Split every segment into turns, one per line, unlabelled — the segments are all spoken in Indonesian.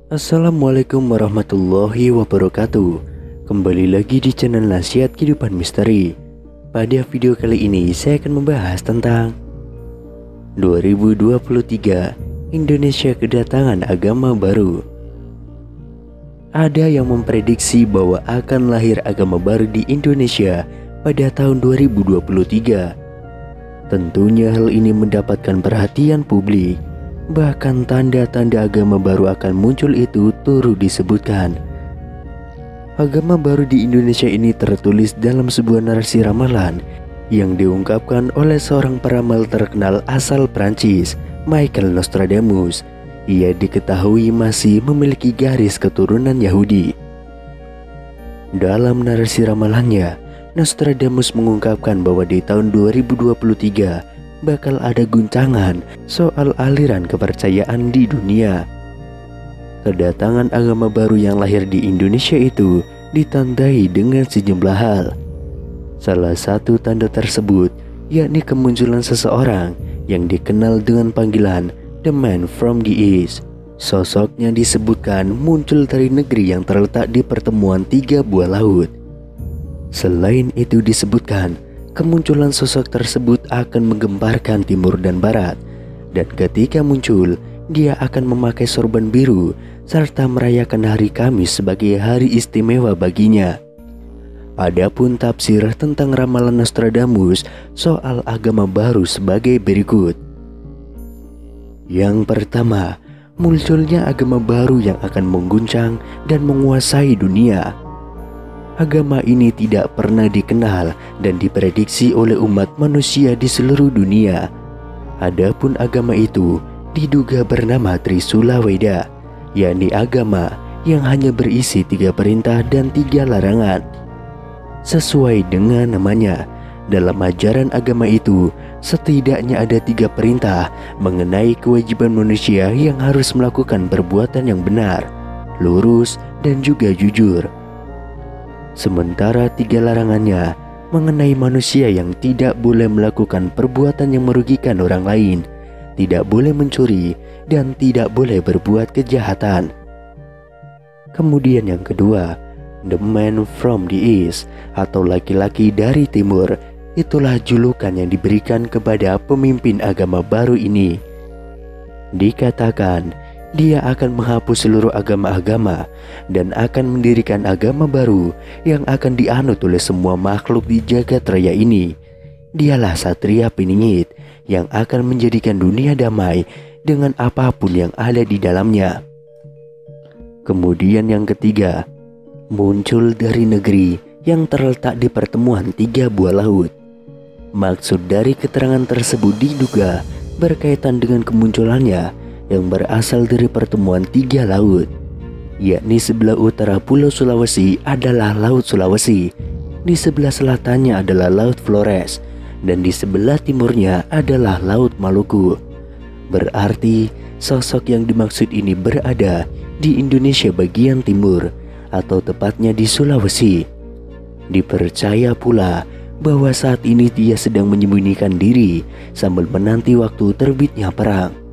Assalamualaikum warahmatullahi wabarakatuh. Kembali lagi di channel Nasihat Kehidupan Misteri. Pada video kali ini saya akan membahas tentang 2023 Indonesia kedatangan agama baru. Ada yang memprediksi bahwa akan lahir agama baru di Indonesia pada tahun 2023. Tentunya hal ini mendapatkan perhatian publik. Bahkan tanda-tanda agama baru akan muncul itu turut disebutkan. Agama baru di Indonesia ini tertulis dalam sebuah narasi ramalan yang diungkapkan oleh seorang peramal terkenal asal Prancis, Michael Nostradamus. Ia diketahui masih memiliki garis keturunan Yahudi. Dalam narasi ramalannya, Nostradamus mengungkapkan bahwa di tahun 2023 bakal ada guncangan soal aliran kepercayaan di dunia. Kedatangan agama baru yang lahir di Indonesia itu ditandai dengan sejumlah hal. Salah satu tanda tersebut yakni kemunculan seseorang yang dikenal dengan panggilan The Man from the East. Sosoknya disebutkan muncul dari negeri yang terletak di pertemuan tiga buah laut. Selain itu disebutkan kemunculan sosok tersebut akan menggemparkan timur dan barat, dan ketika muncul dia akan memakai sorban biru serta merayakan hari Kamis sebagai hari istimewa baginya. Adapun tafsir tentang ramalan Nostradamus soal agama baru sebagai berikut. Yang pertama, munculnya agama baru yang akan mengguncang dan menguasai dunia. Agama ini tidak pernah dikenal dan diprediksi oleh umat manusia di seluruh dunia. Adapun agama itu diduga bernama Trisula Weda, yakni agama yang hanya berisi 3 perintah dan 3 larangan. Sesuai dengan namanya, dalam ajaran agama itu setidaknya ada 3 perintah mengenai kewajiban manusia yang harus melakukan perbuatan yang benar, lurus, dan juga jujur. Sementara 3 larangannya mengenai manusia yang tidak boleh melakukan perbuatan yang merugikan orang lain, tidak boleh mencuri, dan tidak boleh berbuat kejahatan. Kemudian yang kedua, The Man from the East atau laki-laki dari timur. Itulah julukan yang diberikan kepada pemimpin agama baru ini. Dikatakan dia akan menghapus seluruh agama-agama dan akan mendirikan agama baru yang akan dianut oleh semua makhluk di jagat raya ini. Dialah Satria Piningit yang akan menjadikan dunia damai dengan apapun yang ada di dalamnya. Kemudian yang ketiga, muncul dari negeri yang terletak di pertemuan 3 buah laut. Maksud dari keterangan tersebut diduga berkaitan dengan kemunculannya yang berasal dari pertemuan 3 laut, yakni sebelah utara Pulau Sulawesi adalah Laut Sulawesi, di sebelah selatannya adalah Laut Flores, dan di sebelah timurnya adalah Laut Maluku. Berarti sosok yang dimaksud ini berada di Indonesia bagian timur, atau tepatnya di Sulawesi. Dipercaya pula bahwa saat ini dia sedang menyembunyikan diri sambil menanti waktu terbitnya perang.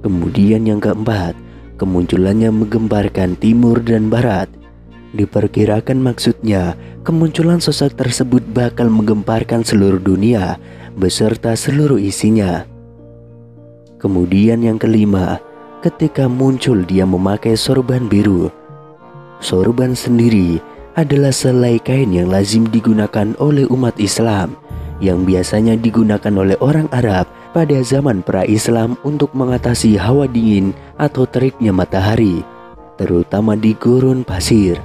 Kemudian yang keempat, kemunculannya menggemparkan timur dan barat. Diperkirakan maksudnya kemunculan sosok tersebut bakal menggemparkan seluruh dunia beserta seluruh isinya. Kemudian yang kelima, ketika muncul dia memakai sorban biru. Sorban sendiri adalah selai kain yang lazim digunakan oleh umat Islam, yang biasanya digunakan oleh orang Arab pada zaman pra-Islam untuk mengatasi hawa dingin atau teriknya matahari, terutama di gurun pasir.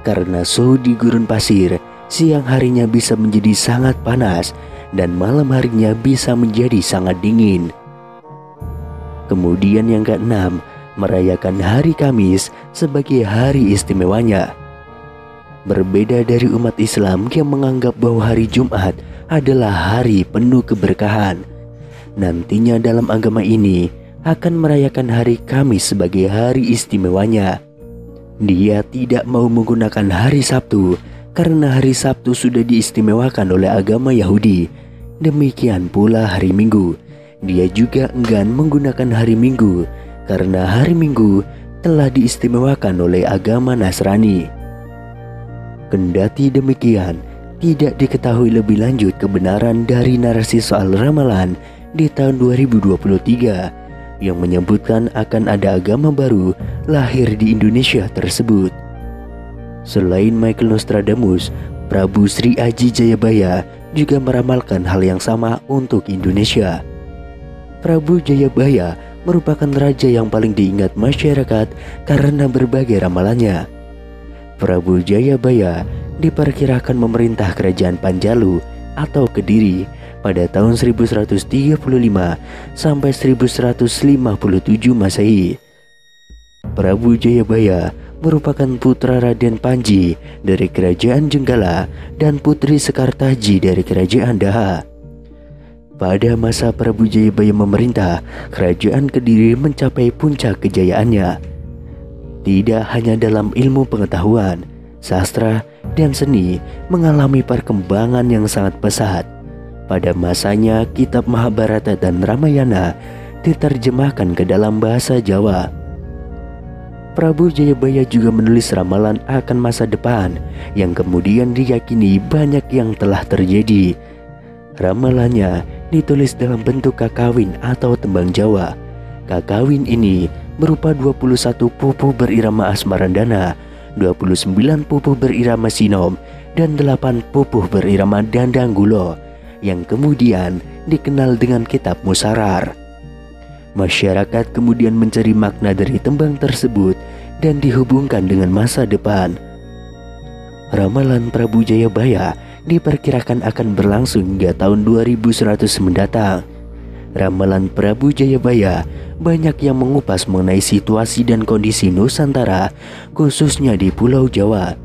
Karena suhu di gurun pasir siang harinya bisa menjadi sangat panas dan malam harinya bisa menjadi sangat dingin. Kemudian yang keenam, merayakan hari Kamis sebagai hari istimewanya. Berbeda dari umat Islam yang menganggap bahwa hari Jumat adalah hari penuh keberkahan, nantinya dalam agama ini akan merayakan hari Kamis sebagai hari istimewanya. Dia tidak mau menggunakan hari Sabtu karena hari Sabtu sudah diistimewakan oleh agama Yahudi. Demikian pula hari Minggu. Dia juga enggan menggunakan hari Minggu karena hari Minggu telah diistimewakan oleh agama Nasrani. Kendati demikian, tidak diketahui lebih lanjut kebenaran dari narasi soal ramalan di tahun 2023 yang menyebutkan akan ada agama baru lahir di Indonesia tersebut. Selain Michael Nostradamus, Prabu Sri Aji Jayabaya juga meramalkan hal yang sama untuk Indonesia. Prabu Jayabaya merupakan raja yang paling diingat masyarakat karena berbagai ramalannya. Prabu Jayabaya diperkirakan memerintah kerajaan Panjalu atau Kediri pada tahun 1135 sampai 1157 Masehi. Prabu Jayabaya merupakan putra Raden Panji dari kerajaan Jenggala dan putri Sekartaji dari kerajaan Daha. Pada masa Prabu Jayabaya memerintah, kerajaan Kediri mencapai puncak kejayaannya. Tidak hanya dalam ilmu pengetahuan, sastra, dan seni mengalami perkembangan yang sangat pesat. Pada masanya, kitab Mahabharata dan Ramayana diterjemahkan ke dalam bahasa Jawa. Prabu Jayabaya juga menulis ramalan akan masa depan yang kemudian diyakini banyak yang telah terjadi. Ramalannya ditulis dalam bentuk kakawin atau tembang Jawa. Kakawin ini berupa 21 pupuh berirama asmarandana, 29 pupuh berirama sinom, dan 8 pupuh berirama dandanggulo yang kemudian dikenal dengan kitab Musarar. Masyarakat kemudian mencari makna dari tembang tersebut dan dihubungkan dengan masa depan. Ramalan Prabu Jayabaya diperkirakan akan berlangsung hingga tahun 2100 mendatang. Ramalan Prabu Jayabaya banyak yang mengupas mengenai situasi dan kondisi Nusantara, khususnya di Pulau Jawa.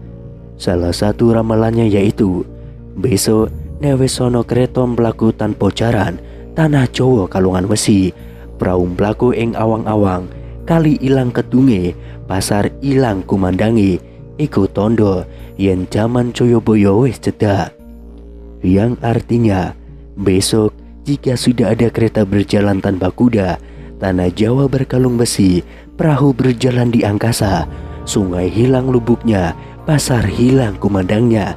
Salah satu ramalannya yaitu, besok newesono kretom pelaku tanpa jaran, tanah Jawa kalungan wesi, praum pelaku ing awang-awang, kali ilang kedunge, pasar ilang kumandangi, iku tondo yen jaman Joyoboyo wis cedak. Yang artinya, besok jika sudah ada kereta berjalan tanpa kuda, tanah Jawa berkalung besi, perahu berjalan di angkasa, sungai hilang lubuknya, pasar hilang kumandangnya,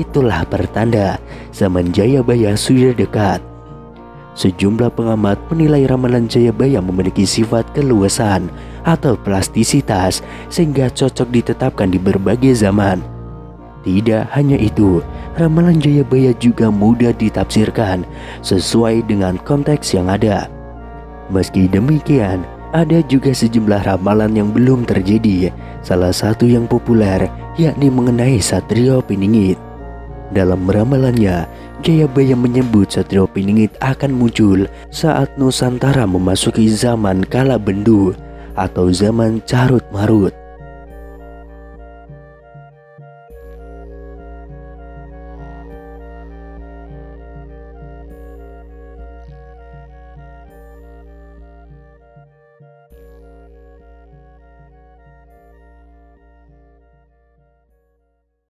itulah pertanda zaman Jayabaya sudah dekat. Sejumlah pengamat menilai ramalan Jayabaya memiliki sifat keluasan atau plastisitas sehingga cocok ditetapkan di berbagai zaman. Tidak hanya itu, ramalan Jayabaya juga mudah ditafsirkan sesuai dengan konteks yang ada. Meski demikian, ada juga sejumlah ramalan yang belum terjadi. Salah satu yang populer yakni mengenai Satrio Piningit. Dalam ramalannya, Jayabaya menyebut Satrio Piningit akan muncul saat Nusantara memasuki zaman Kala Bendu atau zaman Carut Marut.